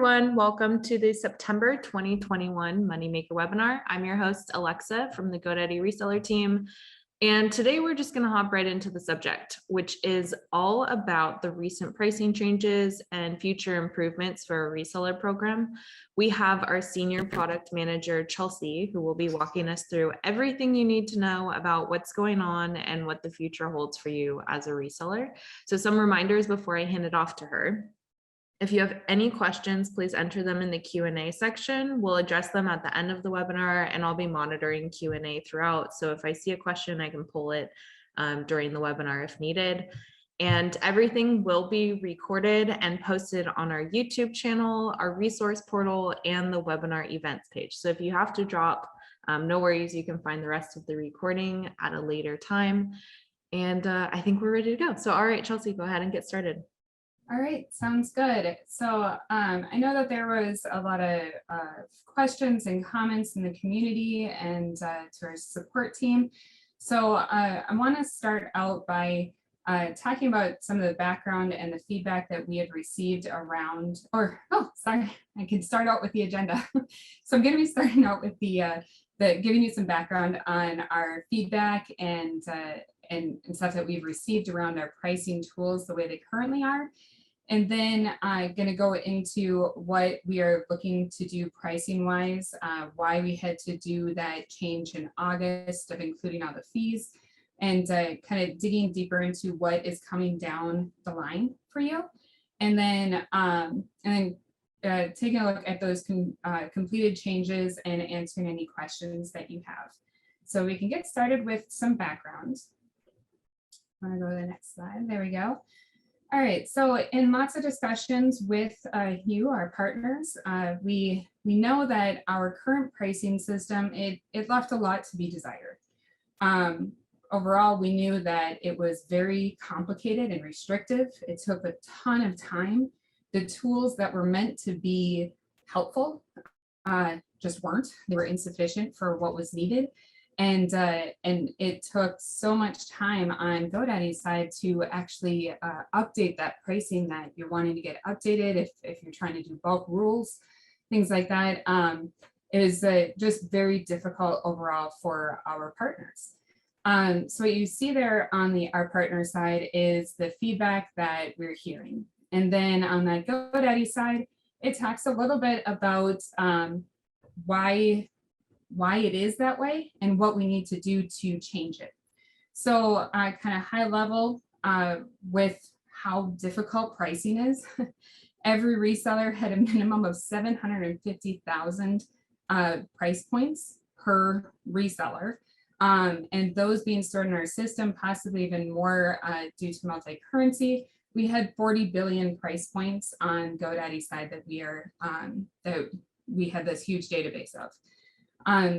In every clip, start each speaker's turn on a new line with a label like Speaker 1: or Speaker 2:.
Speaker 1: everyone. Welcome to the September 2021 MoneyMaker webinar. I'm your host, Alexa from the GoDaddy reseller team. And today we're just going to hop right into the subject, which is all about the recent pricing changes and future improvements for our reseller program. We have our senior product manager, Chelsea, who will be walking us through everything you need to know about what's going on and what the future holds for you as a reseller. So some reminders before I hand it off to her. If you have any questions, please enter them in the Q&A section. We'll address them at the end of the webinar, and I'll be monitoring Q&A throughout. So if I see a question, I can pull it during the webinar if needed. And everything will be recorded and posted on our YouTube channel, our resource portal, and the webinar events page. So if you have to drop, no worries, you can find the rest of the recording at a later time. And I think we're ready to go. So all right, Chelsea, go ahead and get started.
Speaker 2: All right, sounds good. So I know that there was a lot of questions and comments in the community and to our support team. So I want to start out by talking about some of the background and the feedback that we had received around, I can start out with the agenda. So I'm going to be starting out with the giving you some background on our feedback and stuff that we've received around our pricing tools the way they currently are. And then I'm going to go into what we are looking to do pricing wise, why we had to do that change in August of including all the fees, and kind of digging deeper into what is coming down the line for you. And then taking a look at those completed changes and answering any questions that you have. So we can get started with some background. I want to go to the next slide. There we go. All right, so in lots of discussions with you, our partners, we know that our current pricing system, it left a lot to be desired. Overall, we knew that it was very complicated and restrictive. It took a ton of time. The tools that were meant to be helpful just weren't. They were insufficient for what was needed. And it took so much time on GoDaddy's side to actually update that pricing that you're wanting to get updated if you're trying to do bulk rules, things like that. It is just very difficult overall for our partners. So what you see there on our partner side is the feedback that we're hearing. And then on that GoDaddy side, it talks a little bit about why it is that way and what we need to do to change it. So kind of high level with how difficult pricing is. Every reseller had a minimum of 750,000 price points per reseller. And those being stored in our system, possibly even more due to multi-currency. We had 40 billion price points on GoDaddy's side that we had this huge database of.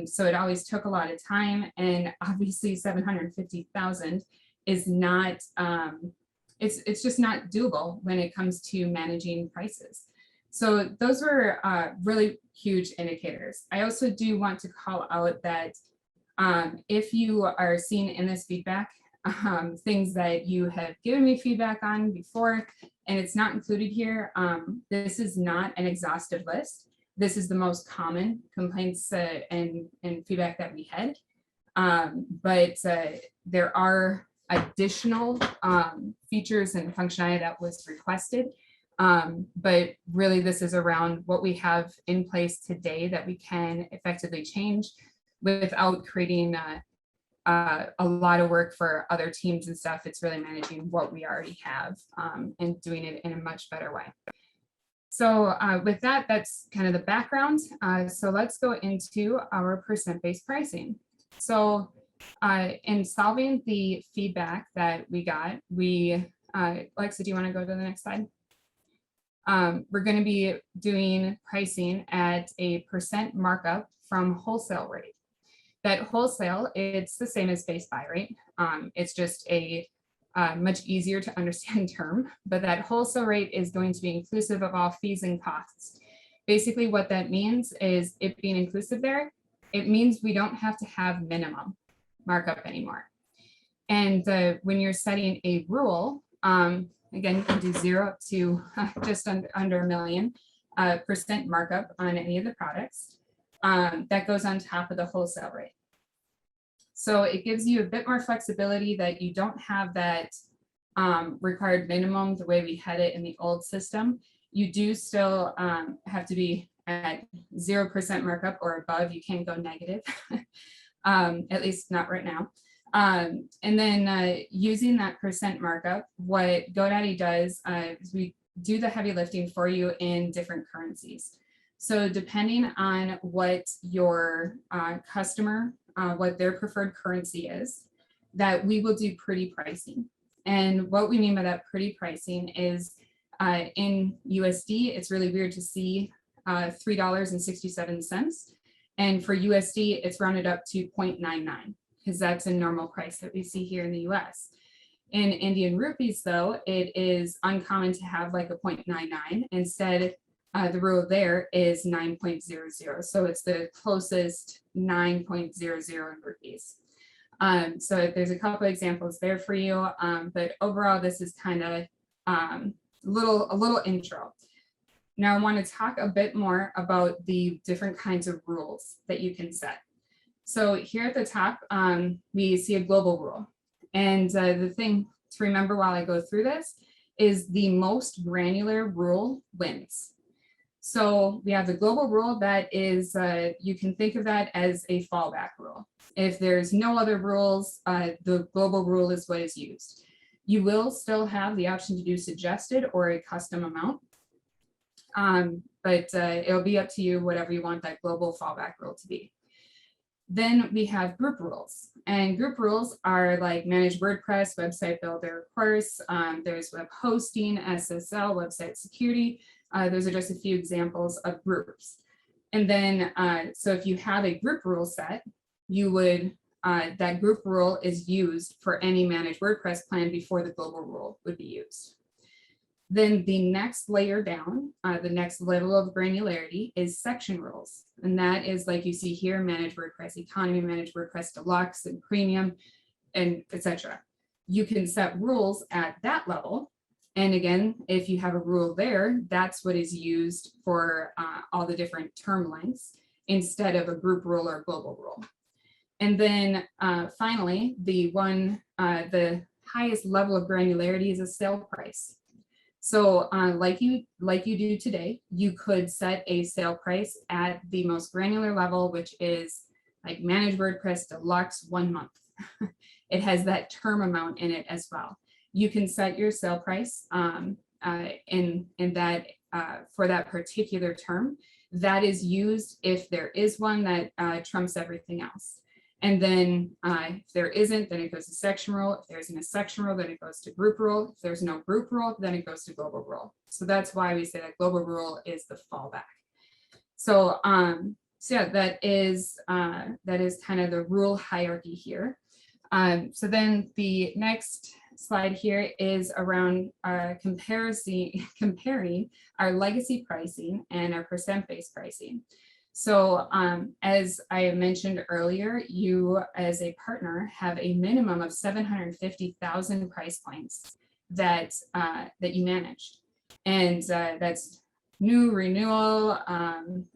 Speaker 2: So it always took a lot of time, and obviously 750,000 is not, it's just not doable when it comes to managing prices. So those were really huge indicators. I also do want to call out that if you are seeing in this feedback, things that you have given me feedback on before, and it's not included here, this is not an exhaustive list. This is the most common complaints and feedback that we had. But there are additional features and functionality that was requested. But really, this is around what we have in place today that we can effectively change without creating a lot of work for other teams and stuff. It's really managing what we already have and doing it in a much better way. So with that, that's kind of the background. So let's go into our percent-based pricing. So in solving the feedback that we got, Alexa, do you want to go to the next slide? We're going to be doing pricing at a % markup from wholesale rate. That wholesale, it's the same as base buy rate. It's just a much easier to understand term, but that wholesale rate is going to be inclusive of all fees and costs. Basically what that means is it being inclusive there, it means we don't have to have minimum markup anymore. And when you're setting a rule, again, you can do 0 up to just under $1 million. percent markup on any of the products that goes on top of the wholesale rate. So it gives you a bit more flexibility that you don't have that required minimum the way we had it in the old system. You do still have to be at 0% markup or above. You can't go negative, at least not right now. And then using that percent markup, what GoDaddy does is we do the heavy lifting for you in different currencies. So depending on what your customer, what their preferred currency is, that we will do pretty pricing. And what we mean by that pretty pricing is in USD, it's really weird to see $3.67. And for USD, it's rounded up to 0.99 because that's a normal price that we see here in the US. In Indian rupees, though, it is uncommon to have like a 0.99. Instead, the rule there is 9.00. So it's the closest 9.00 in rupees. So there's a couple examples there for you, but overall, this is kind of a little intro. Now I want to talk a bit more about the different kinds of rules that you can set. So here at the top, we see a global rule. And the thing to remember while I go through this is the most granular rule wins. So we have the global rule that is, you can think of that as a fallback rule. If there's no other rules, the global rule is what is used. You will still have the option to do suggested or a custom amount, but it'll be up to you, whatever you want that global fallback rule to be. Then we have group rules, and group rules are like manage WordPress, website builder, of course. There's web hosting, SSL, website security. Those are just a few examples of groups. And then, so if you have a group rule set, you would, that group rule is used for any managed WordPress plan before the global rule would be used. Then the next layer down, the next level of granularity is section rules. And that is like you see here, managed WordPress economy, managed WordPress deluxe and premium, and etc. You can set rules at that level. And again, if you have a rule there, that's what is used for all the different term lengths instead of a group rule or global rule. And then finally, the highest level of granularity is a sale price. So like you do today, you could set a sale price at the most granular level, which is like managed WordPress deluxe 1 month. It has that term amount in it as well. You can set your sale price in that for that particular term. That is used if there is one that trumps everything else. And then if there isn't, then it goes to section rule. If there isn't a section rule, then it goes to group rule. If there's no group rule, then it goes to global rule. So that's why we say that global rule is the fallback. So, so yeah, that is kind of the rule hierarchy here. So then the next slide here is around comparing our legacy pricing and our percent-based pricing. So as I mentioned earlier, you as a partner have a minimum of 750,000 price points that you manage. And that's new, renewal,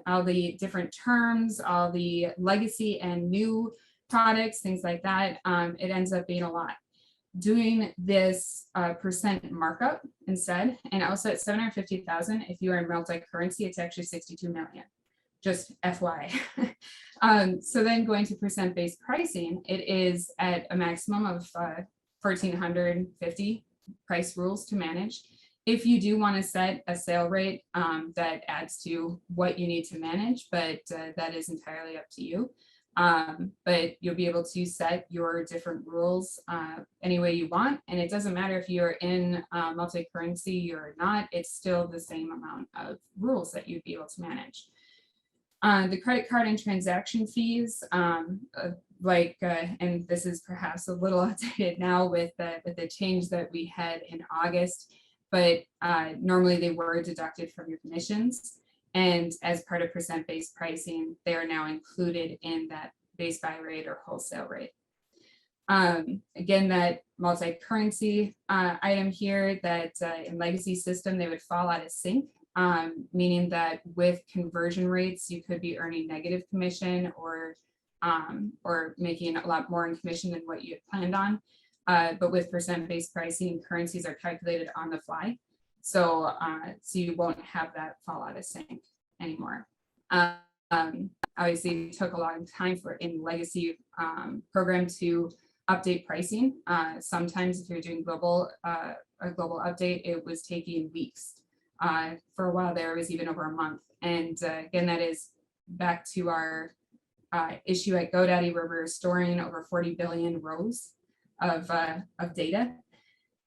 Speaker 2: all the different terms, all the legacy and new products, things like that. It ends up being a lot. Doing this percent markup instead, and also at 750,000, if you are in multi-currency, it's actually 62 million. Just FYI. So then going to percent-based pricing, it is at a maximum of 1,450 price rules to manage. If you do want to set a sale rate, that adds to what you need to manage, but that is entirely up to you. But you'll be able to set your different rules any way you want. And it doesn't matter if you're in multi-currency or not, it's still the same amount of rules that you'd be able to manage. The credit card and transaction fees, and this is perhaps a little outdated now with the change that we had in August, but normally they were deducted from your commissions. And as part of percent-based pricing, they are now included in that base buy rate or wholesale rate. Again, that multi-currency item here, that in legacy system, they would fall out of sync meaning that with conversion rates, you could be earning negative commission or making a lot more in commission than what you had planned on. But with percent-based pricing, currencies are calculated on the fly. So you won't have that fall out of sync anymore. Obviously, it took a long time in legacy program to update pricing. Sometimes if you're doing a global update, it was taking weeks. For a while there, it was even over a month. And again, that is back to our issue at GoDaddy, where we're storing over 40 billion rows of data.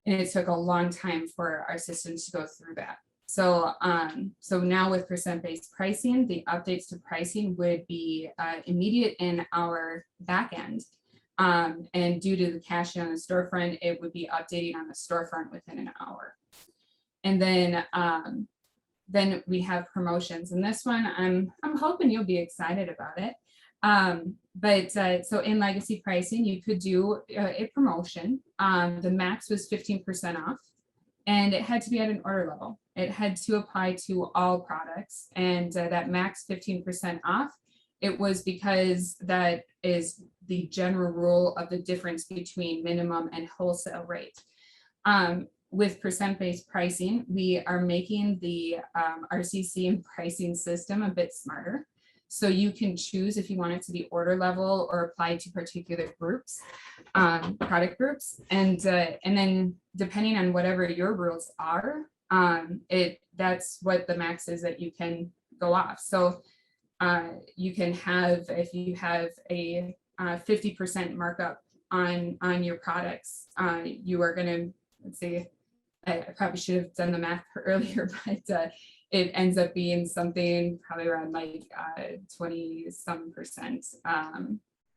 Speaker 2: And it took a long time for our systems to go through that. So now with percent-based pricing, the updates to pricing would be immediate in our backend. And due to the caching on the storefront, it would be updating on the storefront within an hour. And then we have promotions. And this one, I'm hoping you'll be excited about it. So in legacy pricing, you could do a promotion. The max was 15% off, and it had to be at an order level. It had to apply to all products, and that max 15% off, it was because that is the general rule of the difference between minimum and wholesale rate. With percent-based pricing, we are making the RCC and pricing system a bit smarter. So you can choose if you want it to be order level or apply to particular groups, product groups. And then depending on whatever your rules are, that's what the max is that you can go off. So you can have, if you have a 50% markup on your products, you are going to, let's see, I probably should have done the math earlier, but it ends up being something probably around like 20-some%,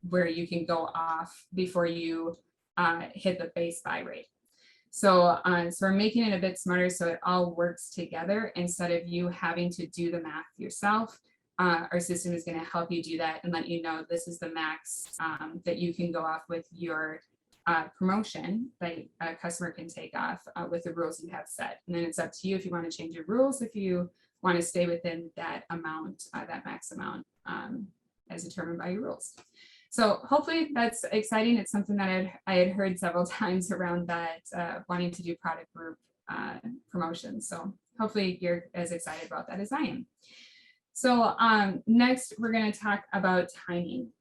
Speaker 2: where you can go off before you hit the base buy rate. So we're making it a bit smarter so it all works together instead of you having to do the math yourself. Our system is going to help you do that and let you know this is the max that you can go off with your promotion that a customer can take off with the rules you have set. And then it's up to you if you want to change your rules, if you want to stay within that amount, that max amount as determined by your rules. So hopefully that's exciting. It's something that I had heard several times around that, wanting to do product group promotions. So hopefully you're as excited about that as I am. So next, we're going to talk about timing.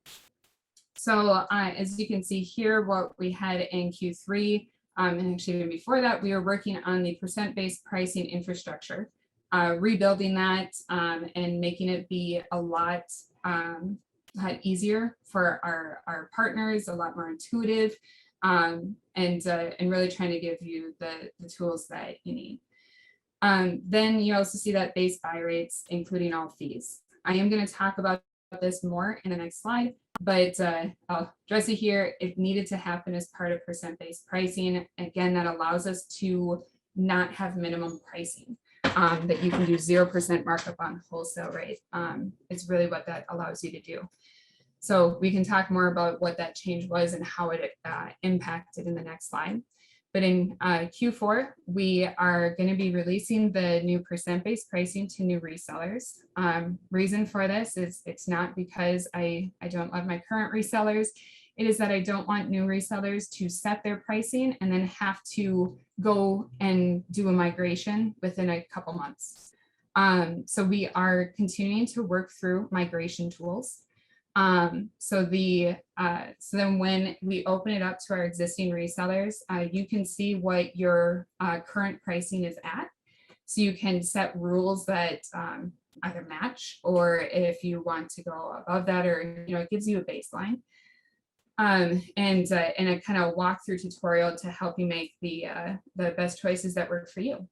Speaker 2: So as you can see here, what we had in Q3, and actually even before that, we were working on the percent-based pricing infrastructure, rebuilding that and making it be a lot easier for our partners, a lot more intuitive, and really trying to give you the tools that you need. Then you also see that base buy rates, including all fees. I am going to talk about this more in the next slide, but I'll address it here. It needed to happen as part of percent-based pricing. Again, that allows us to not have minimum pricing, that you can do 0% markup on wholesale rate. It's really what that allows you to do. So we can talk more about what that change was and how it impacted in the next slide. But in Q4, we are going to be releasing the new percent-based pricing to new resellers. Reason for this is it's not because I don't love my current resellers. It is that I don't want new resellers to set their pricing and then have to go and do a migration within a couple months. So we are continuing to work through migration tools. So then when we open it up to our existing resellers, you can see what your current pricing is at. So you can set rules that either match, or if you want to go above that, or it gives you a baseline. And a kind of walkthrough tutorial to help you make the best choices that work for you.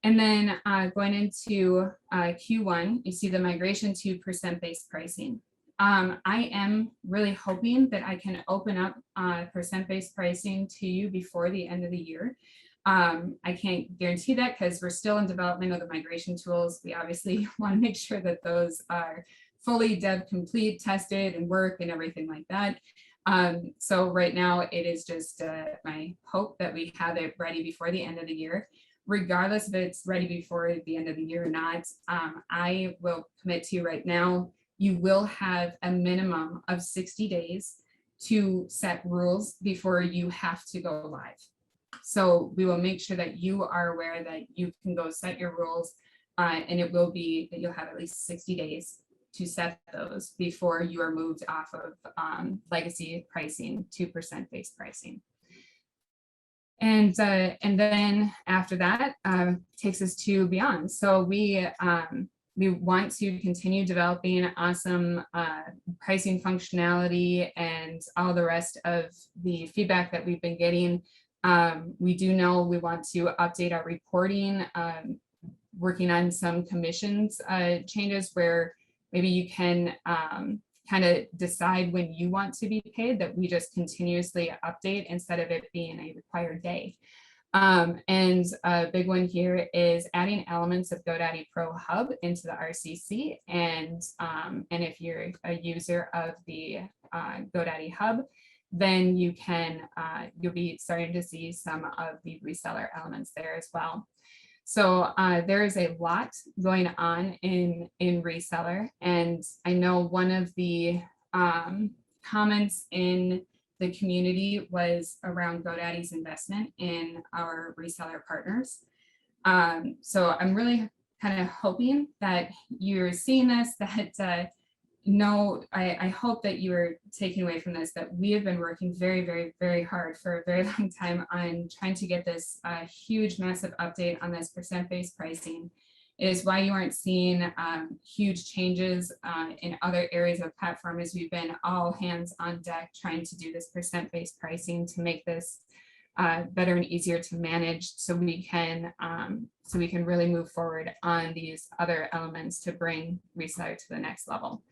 Speaker 2: And then going into Q1, you see the migration to percent-based pricing. I am really hoping that I can open up percent-based pricing to you before the end of the year. I can't guarantee that because we're still in development of the migration tools. We obviously want to make sure that those are fully dev complete, tested, and work and everything like that. So right now it is just my hope that we have it ready before the end of the year. regardless if it's ready before the end of the year or not, I will commit to you right now, you will have a minimum of 60 days to set rules before you have to go live. So we will make sure that you are aware that you can go set your rules, and it will be that you'll have at least 60 days to set those before you are moved off of legacy pricing to percent-based pricing. And then after that takes us to beyond. So we want to continue developing awesome pricing functionality and all the rest of the feedback that we've been getting. We do know we want to update our reporting, working on some commissions changes where maybe you can kind of decide when you want to be paid, that we just continuously update instead of it being a required day. And a big one here is adding elements of GoDaddy Pro Hub into the RCC. And if you're a user of the GoDaddy Hub, then you can, you'll be starting to see some of the reseller elements there as well. So there is a lot going on in reseller. And I know one of the comments in the community was around GoDaddy's investment in our reseller partners. So I'm really kind of hoping that you're seeing this, that no, I hope that you are taking away from this that we have been working very, very, very hard for a very long time on trying to get this huge, massive update on this percent-based pricing. It is why you aren't seeing huge changes in other areas of platform, as we've been all hands on deck trying to do this percent-based pricing to make this better and easier to manage, so we can really move forward on these other elements to bring reseller to the next level.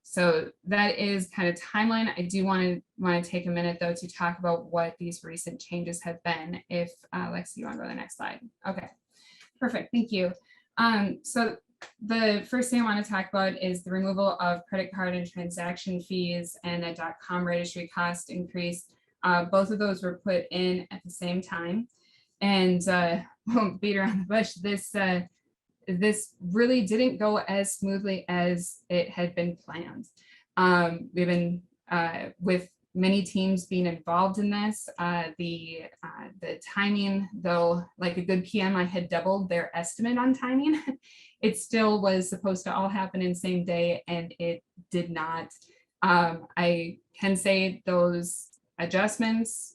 Speaker 2: So that is kind of timeline. I do want to take a minute though to talk about what these recent changes have been. If Lexi, you want to go to the next slide? Okay, perfect. Thank you. So the first thing I want to talk about is the removal of credit card and transaction fees and a .com registry cost increase. Both of those were put in at the same time, and won't beat around the bush. This really didn't go as smoothly as it had been planned. We've been with many teams being involved in this. The timing, though, like a good PM, I had doubled their estimate on timing. It still was supposed to all happen in the same day, and it did not. I can say those adjustments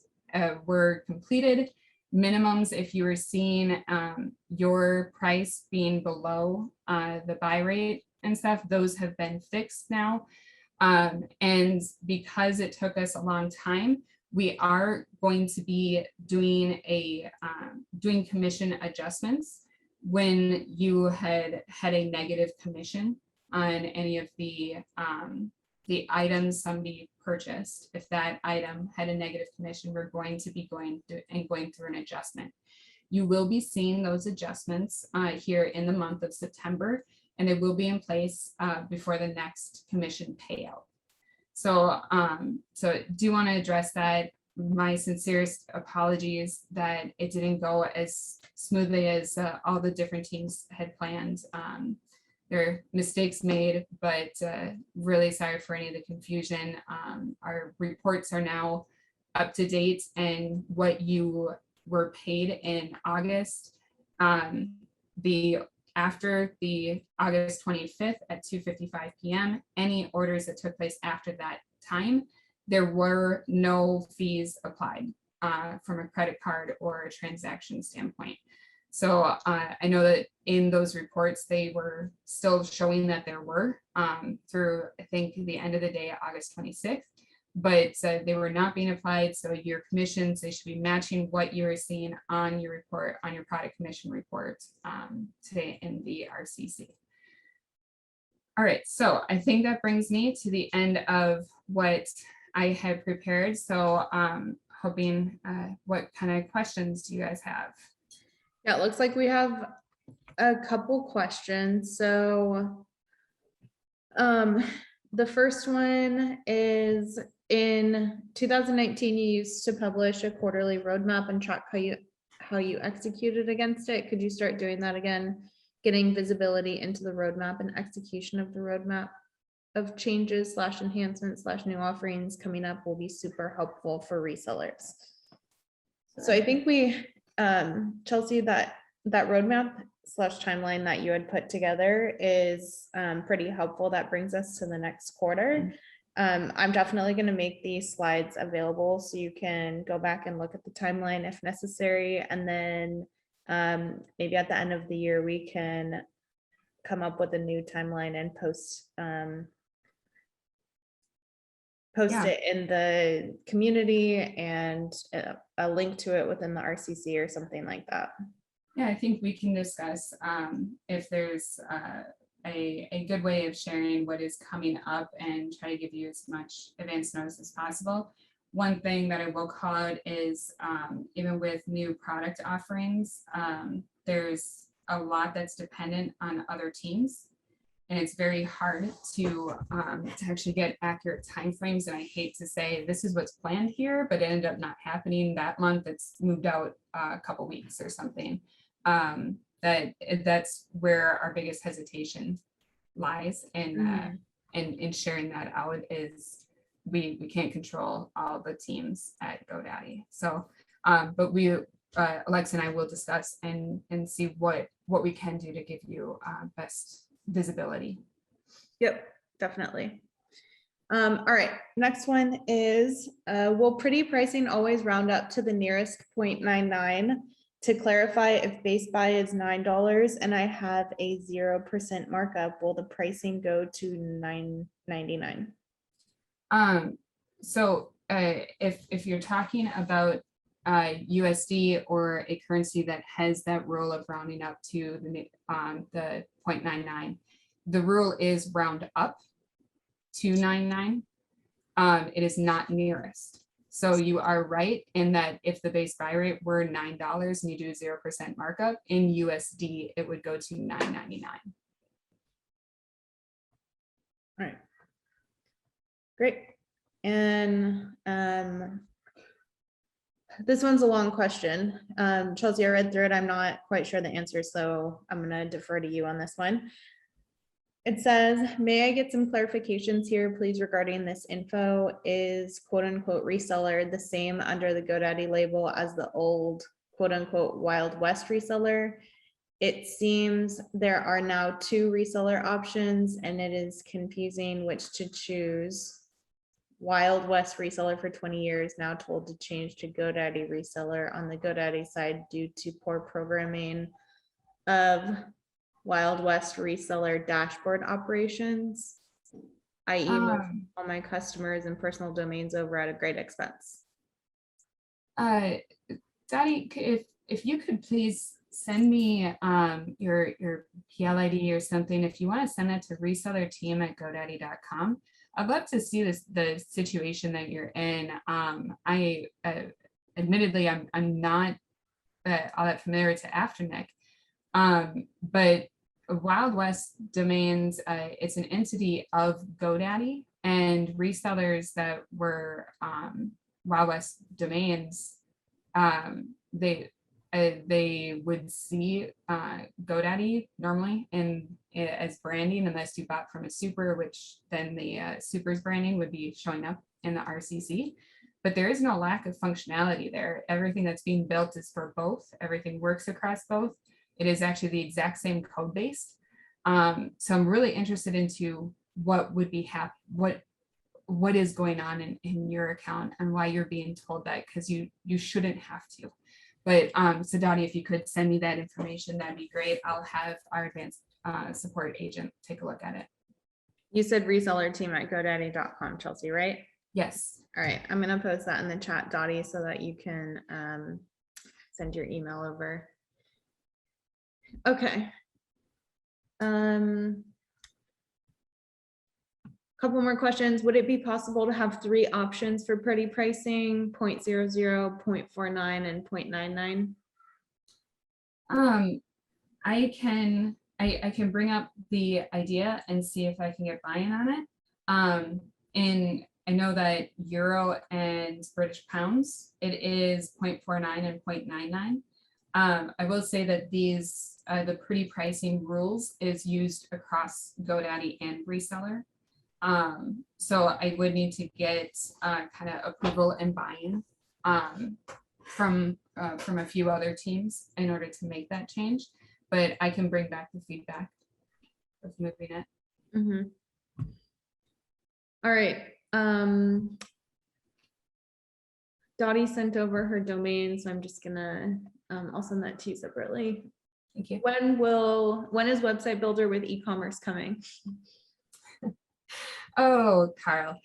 Speaker 2: were completed. Minimums, if you were seeing your price being below the buy rate and stuff, those have been fixed now. And because it took us a long time, we are going to be doing doing commission adjustments when you had a negative commission on any of the items somebody purchased. If that item had a negative commission, we're going to be going through an adjustment. You will be seeing those adjustments here in the month of September, and it will be in place before the next commission payout. So, do want to address that. My sincerest apologies that it didn't go as smoothly as all the different teams had planned. There are mistakes made, but really sorry for any of the confusion. Our reports are now up to date, and what you were paid in August, after the August 25th at 2:55 p.m., any orders that took place after that time, there were no fees applied from a credit card or a transaction standpoint. So I know that in those reports, they were still showing that there were through, I think, the end of the day, August 26th, but they were not being applied. So your commissions, they should be matching what you are seeing on your report, on your product commission report today in the RCC. All right, so I think that brings me to the end of what I had prepared. So hoping, what kind of questions do you guys have?
Speaker 1: Yeah, it looks like we have a couple questions. So the first one is, in 2019, you used to publish a quarterly roadmap and track how you executed against it. Could you start doing that again? Getting visibility into the roadmap and execution of the roadmap of changes slash enhancements slash new offerings coming up will be super helpful for resellers. So I think we, Chelsea, that roadmap slash timeline that you had put together is pretty helpful. That brings us to the next quarter. I'm definitely going to make these slides available so you can go back and look at the timeline if necessary. And then maybe at the end of the year, we can come up with a new timeline and post it in the community and a link to it within the RCC or something like that.
Speaker 2: Yeah, I think we can discuss if there's a good way of sharing what is coming up and try to give you as much advance notice as possible. One thing that I will call out is even with new product offerings, there's a lot that's dependent on other teams. And it's very hard to actually get accurate timeframes. And I hate to say this is what's planned here, but it ended up not happening that month. It's moved out a couple weeks or something. That's where our biggest hesitation lies. And in sharing that out is we can't control all the teams at GoDaddy. So, but we, Alexa and I will discuss and see what we can do to give you best visibility.
Speaker 1: Yep, definitely. All right, next one is, will pretty pricing always round up to the nearest 0.99? To clarify, if base buy is $9 and I have a 0% markup, will the pricing go to $9.99?
Speaker 2: So if you're talking about USD or a currency that has that rule of rounding up to the 0.99, the rule is round up to 99. It is not nearest. So you are right in that if the base buy rate were $9 and you do 0% markup in USD, it would go to $9.99.
Speaker 1: All right. Great. And this one's a long question. Chelsea, I read through it. I'm not quite sure the answer, so I'm going to defer to you on this one. It says, may I get some clarifications here, please, regarding this info? Is quote unquote reseller the same under the GoDaddy label as the old quote unquote Wild West reseller? It seems there are now 2 reseller options and it is confusing which to choose. Wild West reseller for 20 years, now told to change to GoDaddy reseller on the GoDaddy side due to poor programming of Wild West reseller dashboard operations, i.e. all my customers and personal domains over at a great expense.
Speaker 2: Daddy, if you could please send me your PL ID or something. If you want to send that to resellerteam@godaddy.com. I'd love to see the situation that you're in. I admittedly I'm not all that familiar to Afternic. But Wild West Domains, it's an entity of GoDaddy, and resellers that were Wild West Domains, they would see GoDaddy normally as branding unless you bought from a super, which then the super's branding would be showing up in the RCC. But there is no lack of functionality there. Everything that's being built is for both. Everything works across both. It is actually the exact same code base. So I'm really interested into what would be what is going on in your account and why you're being told that, because you shouldn't have to. But so Dottie, if you could send me that information, that'd be great. I'll have our advanced support agent take a look at it.
Speaker 1: You said resellerteam@godaddy.com, Chelsea, right?
Speaker 2: Yes.
Speaker 1: All right, I'm gonna post that in the chat, Dottie, so that you can send your email over. Okay. Couple more questions. Would it be possible to have 3 options for pretty pricing, 0.00, 0.49, and 0.99?
Speaker 2: I can bring up the idea and see if I can get buy-in on it. And I know that Euro and British pounds, it is 0.49 and 0.99. I will say that these, the pretty pricing rules is used across GoDaddy and reseller. So I would need to get kind of approval and buy-in from a few other teams in order to make that change. But I can bring back the feedback of moving it.
Speaker 1: Mhm. All right. Dottie sent over her domain, so I'm just gonna, I'll send that to you separately.
Speaker 2: Thank you.
Speaker 1: When is Website Builder with e-commerce coming?
Speaker 2: Oh, Carl.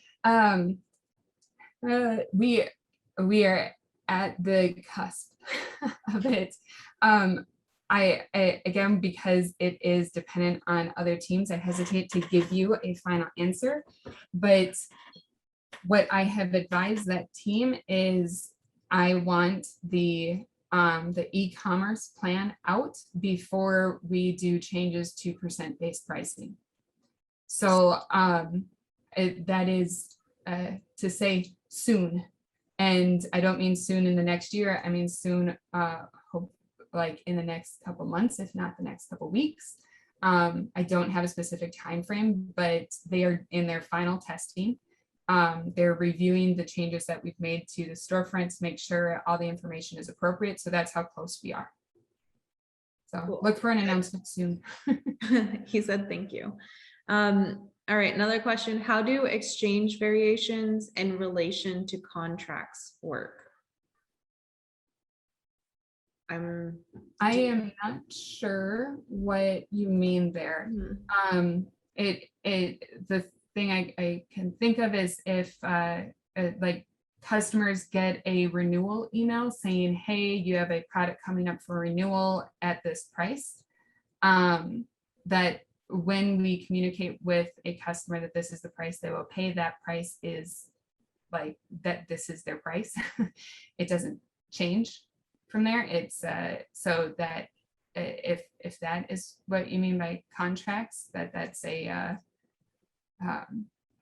Speaker 2: We are at the cusp of it. I again, because it is dependent on other teams, I hesitate to give you a final answer. But what I have advised that team is I want the e-commerce plan out before we do changes to percent-based pricing. So that is to say soon. And I don't mean soon in the next year. I mean soon, like in the next couple months, if not the next couple weeks. I don't have a specific time frame, but they are in their final testing. They're reviewing the changes that we've made to the storefronts, make sure all the information is appropriate. So that's how close we are. So
Speaker 1: Cool.
Speaker 2: Look for an announcement soon.
Speaker 1: He said, thank you. All right, another question. How do exchange variations in relation to contracts work?
Speaker 2: I am not sure what you mean there. The thing I can think of is if like customers get a renewal email saying, hey, you have a product coming up for renewal at this price, that when we communicate with a customer that this is the price they will pay, that price is like that this is their price. It doesn't change from there. It's so that if that is what you mean by contracts, that's a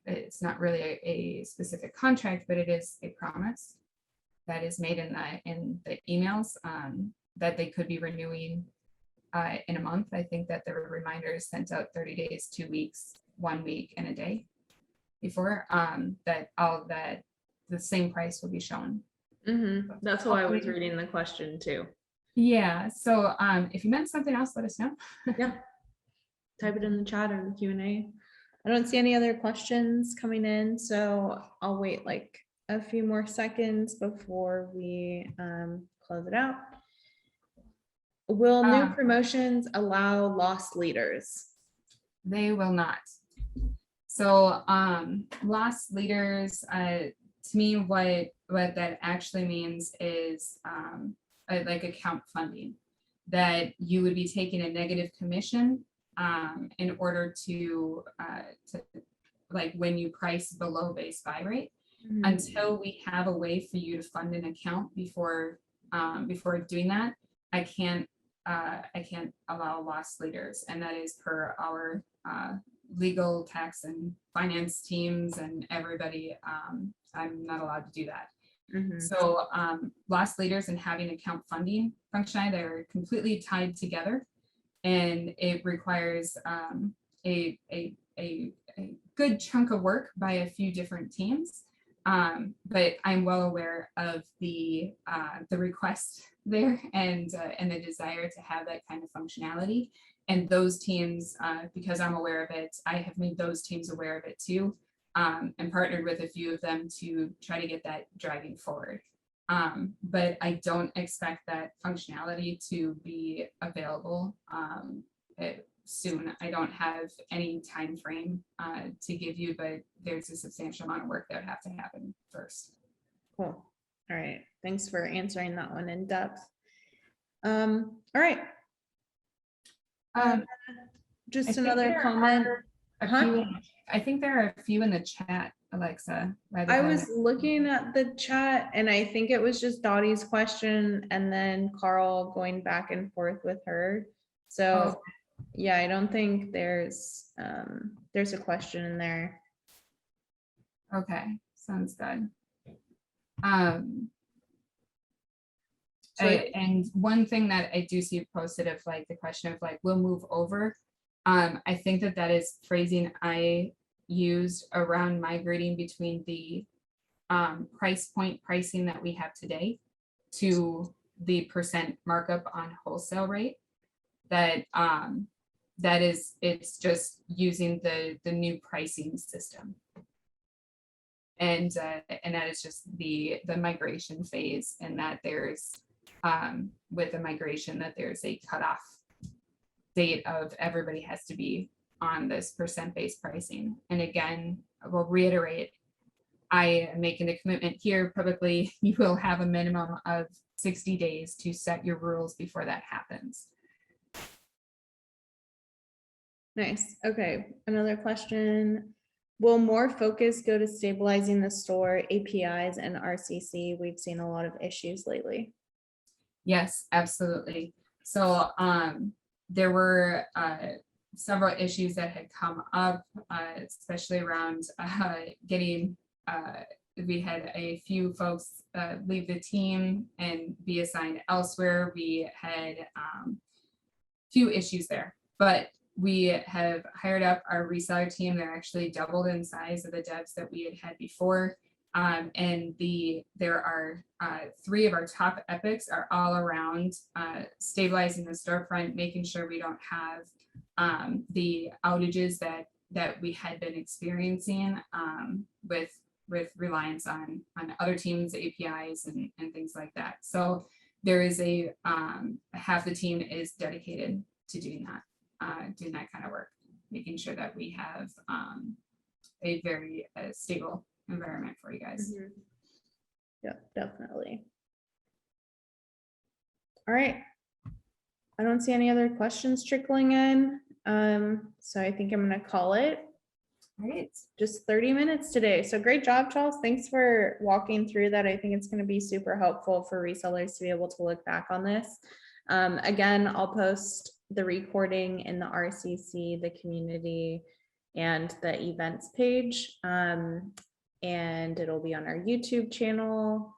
Speaker 2: it's not really a specific contract, but it is a promise that is made in the emails that they could be renewing in a month. I think that the reminder is sent out 30 days, 2 weeks, 1 week, and a day before that the same price will be shown.
Speaker 1: That's why I was reading the question too.
Speaker 2: Yeah. So if you meant something else, let us know.
Speaker 1: Yeah. Type it in the chat or the Q&A. I don't see any other questions coming in, so I'll wait like a few more seconds before we close it out. Will new promotions allow lost leaders?
Speaker 2: They will not. So lost leaders, to me, what that actually means is like account funding, that you would be taking a negative commission in order to like when you price below base buy rate. Until we have a way for you to fund an account before doing that, I can't allow lost leaders, and that is per our legal, tax, and finance teams and everybody. I'm not allowed to do that. So lost leaders and having account funding functionality, they're completely tied together, and it requires a good chunk of work by a few different teams. But I'm well aware of the request there and the desire to have that kind of functionality. And those teams, because I'm aware of it, I have made those teams aware of it too, and partnered with a few of them to try to get that driving forward. But I don't expect that functionality to be available soon. I don't have any time frame to give you, but there's a substantial amount of work that would have to happen first.
Speaker 1: Cool. All right. Thanks for answering that one in depth. All right. Just another comment.
Speaker 2: I think there are a few in the chat, Alexa.
Speaker 1: I was looking at the chat and I think it was just Dottie's question and then Carl going back and forth with her. So yeah, I don't think there's a question in there.
Speaker 2: Okay, sounds good. And one thing that I do see posted of like the question of like, we'll move over. I think that that is phrasing I used around migrating between the price point pricing that we have today to the percent markup on wholesale rate. That it's just using the new pricing system. And that is just the migration phase, and that there's with the migration that there's a cutoff date of everybody has to be on this percent-based pricing. And again, I will reiterate, I am making a commitment here publicly, you will have a minimum of 60 days to set your rules before that happens.
Speaker 1: Nice. Okay. Another question. Will more focus go to stabilizing the store, APIs, and RCC? We've seen a lot of issues lately.
Speaker 2: Yes, absolutely. So there were several issues that had come up, especially around getting, we had a few folks leave the team and be assigned elsewhere. We had few issues there, but we have hired up our reseller team. They're actually doubled in size of the devs that we had before. And there are 3 of our top epics are all around stabilizing the storefront, making sure we don't have the outages that we had been experiencing with reliance on other teams, APIs, and things like that. So there is half the team is dedicated to doing that kind of work, making sure that we have a very stable environment for you guys.
Speaker 1: Mm-hmm. Yeah, definitely. All right. I don't see any other questions trickling in. So I think I'm going to call it.
Speaker 2: All right.
Speaker 1: Just 30 minutes today. So great job, Charles. Thanks for walking through that. I think it's going to be super helpful for resellers to be able to look back on this. Again, I'll post the recording in the RCC, the community, and the events page. And it'll be on our YouTube channel.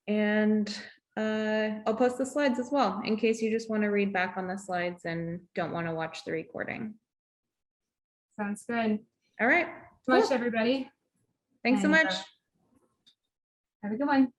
Speaker 1: And I'll post the slides as well, in case you just want to read back on the slides and don't want to watch the recording.
Speaker 2: Sounds good.
Speaker 1: All right.
Speaker 2: Much,
Speaker 1: Cool.
Speaker 2: everybody.
Speaker 1: Thanks so much.
Speaker 2: Have a good one.